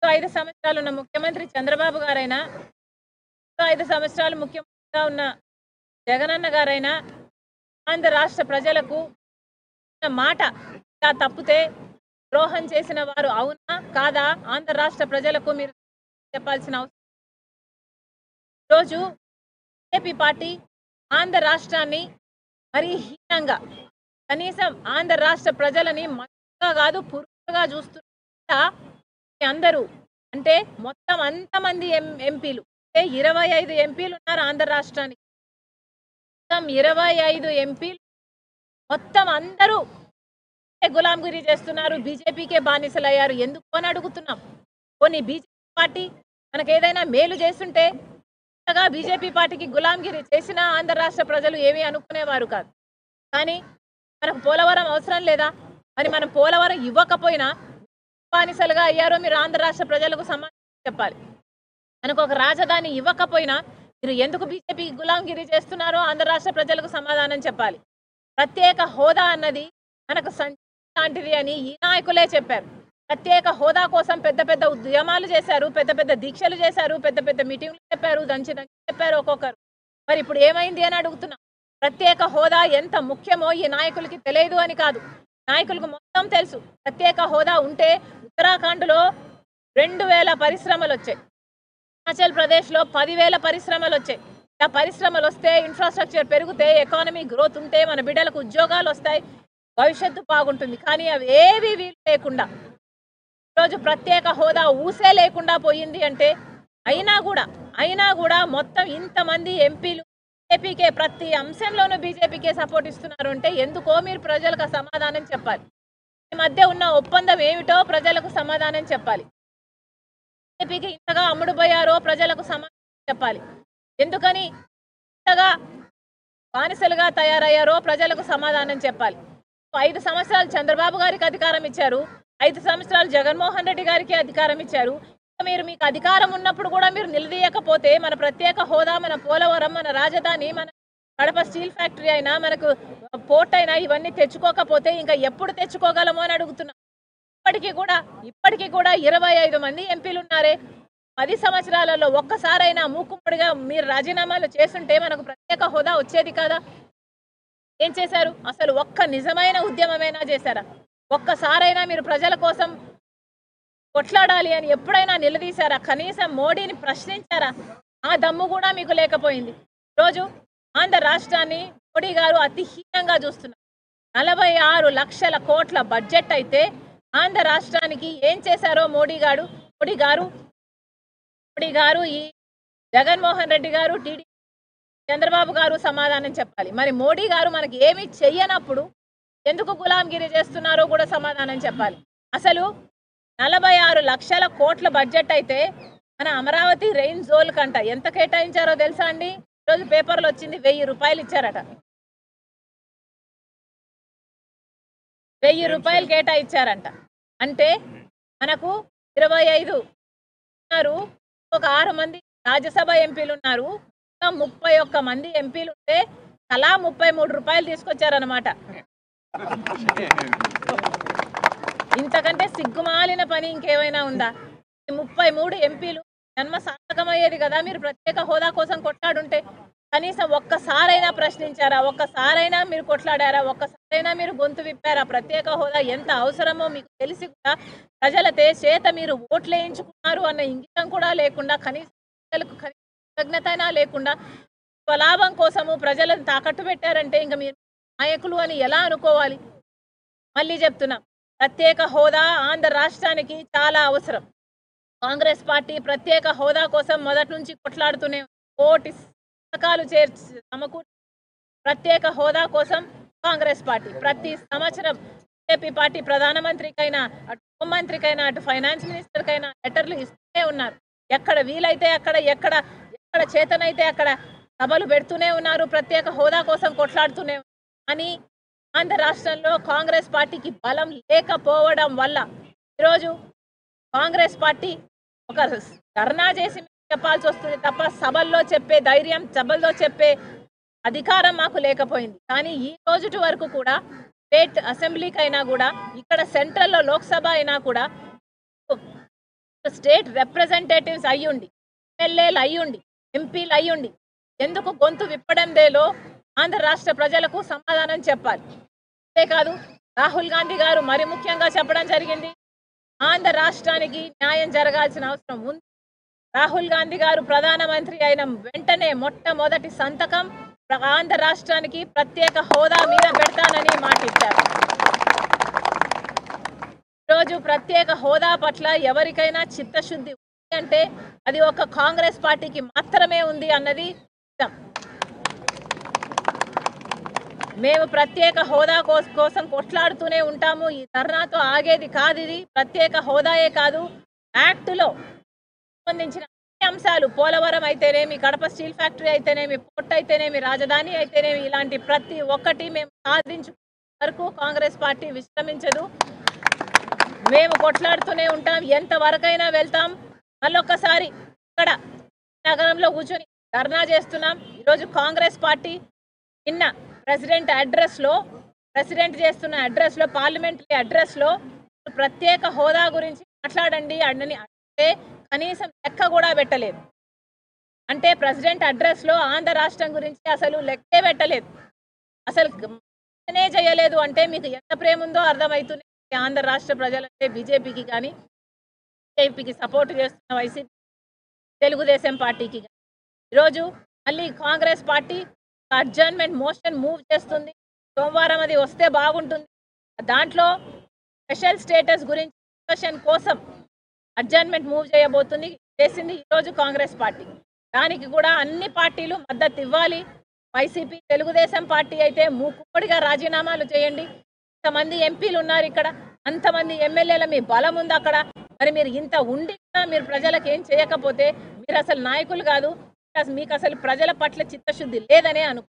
5 సంవత్సరాలు ఉన్న ముఖ్యమంత్రి చంద్రబాబు గారైనా, 5 సంవత్సరాలు ముఖ్యమంత్రిగా ఉన్న జగనన్న గారైనా ఆంధ్ర రాష్ట్ర ప్రజలకు మాట ఇలా తప్పితే ద్రోహం చేసిన వారు అవునా కాదా ఆంధ్ర రాష్ట్ర ప్రజలకు మీరు చెప్పాల్సిన అవసరం. ఈరోజు బీజేపీ పార్టీ ఆంధ్ర రాష్ట్రాన్ని మరీ హీనంగా, కనీసం ఆంధ్ర రాష్ట్ర ప్రజలని మనుషులుగా కాదు పురుగులుగా చూస్తున్న అందరూ, అంటే మొత్తం అంతమంది ఎంపీలు, 25 ఎంపీలు ఉన్నారు ఆంధ్ర రాష్ట్రానికి. మొత్తం 25 ఎంపీలు మొత్తం అందరూ గులాంగిరి చేస్తున్నారు, బీజేపీకే బానిసలయ్యారు. ఎందుకు అని అడుగుతున్నాం. కొన్ని బీజేపీ పార్టీ మనకు ఏదైనా మేలు చేస్తుంటే బీజేపీ పార్టీకి గులాంగిరి చేసిన ఆంధ్ర రాష్ట్ర ప్రజలు ఏమీ అనుకునేవారు కాదు. కానీ మనకు పోలవరం అవసరం లేదా? మరి మనం పోలవరం ఇవ్వకపోయినా బానిసలుగా అయ్యారో మీరు ఆంధ్ర రాష్ట్ర ప్రజలకు సమాధానం చెప్పాలి. మనకు ఒక రాజధాని ఇవ్వకపోయినా మీరు ఎందుకు బీజేపీకి గులాంగిరి చేస్తున్నారో ఆంధ్ర రాష్ట్ర ప్రజలకు సమాధానం చెప్పాలి. ప్రత్యేక హోదా అన్నది మనకు లాంటిది అని ఈ నాయకులే చెప్పారు. ప్రత్యేక హోదా కోసం పెద్ద పెద్ద ఉద్యమాలు చేశారు, పెద్ద పెద్ద దీక్షలు చేశారు, పెద్ద పెద్ద మీటింగ్లు చెప్పారు, దంచి చెప్పారు ఒక్కొక్కరు. మరి ఇప్పుడు ఏమైంది అని అడుగుతున్నాం. ప్రత్యేక హోదా ఎంత ముఖ్యమో ఈ నాయకులకి తెలియదు అని కాదు, నాయకులకు మొత్తం తెలుసు. ప్రత్యేక హోదా ఉంటే ఉత్తరాఖండ్లో 2000 పరిశ్రమలు వచ్చాయి, హిమాచల్ ప్రదేశ్లో 10,000 పరిశ్రమలు వచ్చాయి. ఆ పరిశ్రమలు వస్తే ఇన్ఫ్రాస్ట్రక్చర్ పెరిగితే, ఎకానమీ గ్రోత్ ఉంటే మన బిడ్డలకు ఉద్యోగాలు వస్తాయి, భవిష్యత్తు బాగుంటుంది. కానీ అవి ఏవి వీలు లేకుండా ఈరోజు ప్రత్యేక హోదా ఊసే లేకుండా పోయింది. అంటే అయినా కూడా మొత్తం ఇంతమంది ఎంపీలు బీజేపీకే, ప్రతి అంశంలోనూ బీజేపీకే సపోర్ట్ ఇస్తున్నారు అంటే ఎందుకో మీరు ప్రజలకు సమాధానం చెప్పాలి. ఈ మధ్య ఉన్న ఒప్పందం ఏమిటో ప్రజలకు సమాధానం చెప్పాలి. బీజేపీకి ఇంతగా అమ్ముడుపోయారో ప్రజలకు సమాధానం చెప్పాలి. ఎందుకని ఇంతగా బానిసలుగా తయారయ్యారో ప్రజలకు సమాధానం చెప్పాలి. 5 సంవత్సరాలు చంద్రబాబు గారికి అధికారం ఇచ్చారు, 5 సంవత్సరాలు జగన్మోహన్ రెడ్డి గారికి అధికారం ఇచ్చారు. మీకు అధికారం ఉన్నప్పుడు కూడా మీరు నిలదీయకపోతే మన ప్రత్యేక హోదా, మన పోలవరం, మన రాజధాని, మన కడప స్టీల్ ఫ్యాక్టరీ అయినా, మనకు పోర్ట్ అయినా ఇవన్నీ తెచ్చుకోకపోతే ఇంకా ఎప్పుడు తెచ్చుకోగలమో అని అడుగుతున్నాం. ఇప్పటికీ కూడా 25 మంది ఎంపీలు ఉన్నారే. 10 సంవత్సరాలలో ఒక్కసారైనా మూకుమ్మడిగా మీరు రాజీనామాలు చేస్తుంటే మనకు ప్రత్యేక హోదా వచ్చేది కదా. ఏం చేశారు? అసలు ఒక్క నిజమైన ఉద్యమమైనా చేశారా? ఒక్కసారైనా మీరు ప్రజల కోసం కొట్లాడాలి అని ఎప్పుడైనా నిలదీశారా? కనీసం మోడీని ప్రశ్నించారా? ఆ దమ్ము కూడా మీకు లేకపోయింది. ఈరోజు ఆంధ్ర రాష్ట్రాన్ని మోడీ గారు అతి హీనంగా చూస్తున్నారు. 46 లక్షల కోట్ల బడ్జెట్ అయితే ఆంధ్ర రాష్ట్రానికి ఏం చేశారో మోడీ గారు, ఈ జగన్మోహన్ రెడ్డి గారు, టీడీపీ చంద్రబాబు గారు సమాధానం చెప్పాలి. మరి మోడీ గారు మనకి ఏమీ చెయ్యనప్పుడు ఎందుకు గులాంగిరి చేస్తున్నారో కూడా సమాధానం చెప్పాలి. అసలు 46 లక్షల కోట్ల బడ్జెట్ అయితే మన అమరావతి రెయిన్ జోన్ కంట ఎంత కేటాయించారో తెలుసా అండి? ఈరోజు పేపర్లో వచ్చింది, 1000 రూపాయలు ఇచ్చారట. 1000 రూపాయలు కేటాయించారంట. అంటే మనకు 25 ఉన్నారు, ఒక 6 మంది రాజ్యసభ ఎంపీలు ఉన్నారు, 31 మంది ఎంపీలు ఉంటే తలా 33 రూపాయలు తీసుకొచ్చారనమాట. ఇంతకంటే సిగ్గుమాలిన పని ఇంకేమైనా ఉందా? 33 ఎంపీలు జన్మ సార్థకమయ్యేది కదా మీరు ప్రత్యేక హోదా కోసం కొట్లాడుంటే. కనీసం ఒక్కసారైనా ప్రశ్నించారా? ఒక్కసారైనా మీరు కొట్లాడారా? ఒక్కసారైనా మీరు గొంతు విప్పారా? ప్రత్యేక హోదా ఎంత అవసరమో మీకు తెలిసి కూడా ప్రజల చేత మీరు ఓట్లు వేయించుకున్నారు అన్న ఇంగితం కూడా లేకుండా, కనీసం కృతజ్ఞతైనా లేకుండా స్వలాభం కోసము ప్రజలను తాకట్టు పెట్టారంటే ఇంకా మీరు నాయకులు అని ఎలా అనుకోవాలి? మళ్ళీ చెప్తున్నా, ప్రత్యేక హోదా ఆంధ్ర రాష్ట్రానికి చాలా అవసరం. కాంగ్రెస్ పార్టీ ప్రత్యేక హోదా కోసం మొదటి నుంచి కొట్లాడుతూనే కోటి పథకాలు సమకూర్చి ప్రత్యేక హోదా కోసం కాంగ్రెస్ పార్టీ ప్రతి సంవత్సరం బీజేపీ పార్టీ ప్రధానమంత్రికైనా, అటు హోంమంత్రికైనా, అటు ఫైనాన్స్ మినిస్టర్కైనా లెటర్లు ఇస్తూనే ఉన్నారు. ఎక్కడ వీలైతే అక్కడ, ఎక్కడ చేతనైతే అక్కడ సభలు పెడుతూనే ఉన్నారు, ప్రత్యేక హోదా కోసం కొట్లాడుతూనే ఉన్నారు. అని ఆంధ్ర రాష్ట్రంలో కాంగ్రెస్ పార్టీకి బలం లేకపోవడం వల్ల ఈరోజు కాంగ్రెస్ పార్టీ ఒక ధర్నా చేసి చెప్పాల్సి వస్తుంది తప్ప సభల్లో చెప్పే ధైర్యం, సభల్లో చెప్పే అధికారం మాకు లేకపోయింది. కానీ ఈ రోజుటి వరకు కూడా స్టేట్ అసెంబ్లీకి అయినా కూడా, ఇక్కడ సెంట్రల్లో లోక్సభ అయినా కూడా స్టేట్ రిప్రజెంటేటివ్స్ అయ్యుండి, ఎమ్మెల్యేలు అయ్యుండి, ఎంపీలు అయ్యుండి ఎందుకు గొంతు విప్పడంలో ఆంధ్ర రాష్ట్ర ప్రజలకు సమాధానం చెప్పాలి. అంతేకాదు రాహుల్ గాంధీ గారు మరి ముఖ్యంగా చెప్పడం జరిగింది, ఆంధ్ర రాష్ట్రానికి న్యాయం జరగాల్సిన అవసరం ఉంది. రాహుల్ గాంధీ గారు ప్రధానమంత్రి అయిన వెంటనే మొట్టమొదటి సంతకం ఆంధ్ర రాష్ట్రానికి ప్రత్యేక హోదా మీద పెడతానని మాటిచ్చారు. ఈరోజు ప్రత్యేక హోదా పట్ల ఎవరికైనా చిత్తశుద్ధి ఉంది అంటే అది ఒక కాంగ్రెస్ పార్టీకి మాత్రమే ఉంది అన్నది నిజం. మేము ప్రత్యేక హోదా కోసం కొట్లాడుతూనే ఉంటాము. ఈ ధర్నాతో ఆగేది కాదు. ఇది ప్రత్యేక హోదాయే కాదు, యాక్టులో సంబంధించిన అన్ని అంశాలు, పోలవరం అయితేనేమి, కడప స్టీల్ ఫ్యాక్టరీ అయితేనేమి, పోర్ట్ అయితేనేమి, రాజధాని అయితేనేమి, ఇలాంటి ప్రతి ఒక్కటి మేము సాధించు వరకు కాంగ్రెస్ పార్టీ విశ్రమించదు. మేము కొట్లాడుతూనే ఉంటాం, ఎంతవరకైనా వెళ్తాం. మళ్ళొక్కసారి ఇక్కడ నగరంలో కూర్చొని ధర్నా చేస్తున్నాం. ఈరోజు కాంగ్రెస్ పార్టీ నిన్న ప్రెసిడెంట్ చేస్తున్న అడ్రస్లో, పార్లమెంటరీ అడ్రస్లో ప్రత్యేక హోదా గురించి మాట్లాడండి అని అంటే కనీసం లెక్క కూడా పెట్టలేదు. అంటే ప్రెసిడెంట్ అడ్రస్లో ఆంధ్ర రాష్ట్రం గురించి అసలు లెక్కే పెట్టలేదు, అసలు చేయలేదు. అంటే మీకు ఎంత ప్రేమ ఉందో అర్థమవుతుంది ఆంధ్ర రాష్ట్ర ప్రజలంటే. బీజేపీకి కానీ, బీజేపీకి సపోర్ట్ చేస్తున్న వైసీపీ, తెలుగుదేశం పార్టీకి కానీ. ఈరోజు మళ్ళీ Congress party adjournment motion move చేస్తుంది. సోమవారం అది వస్తే బాగుంటుంది. దాంట్లో స్పెషల్ స్టేటస్ గురించి డిస్కషన్ కోసం అడ్జర్న్మెంట్ మూవ్ చేసింది ఈరోజు కాంగ్రెస్ పార్టీ. దానికి కూడా అన్ని పార్టీలు మద్దతు ఇవ్వాలి. వైసీపీ, తెలుగుదేశం పార్టీ అయితే మూకుమ్మడిగా రాజీనామాలు చేయండి. ఇంతమంది ఎంపీలు ఉన్నారు ఇక్కడ, అంతమంది ఎమ్మెల్యేల మీ బలం ఉంది అక్కడ. మరి మీరు ఇంత ఉండి మీరు ప్రజలకు ఏం చేయకపోతే మీరు అసలు నాయకులు కాదు, మీకు అసలు ప్రజల పట్ల చిత్తశుద్ధి లేదనే అనుకో.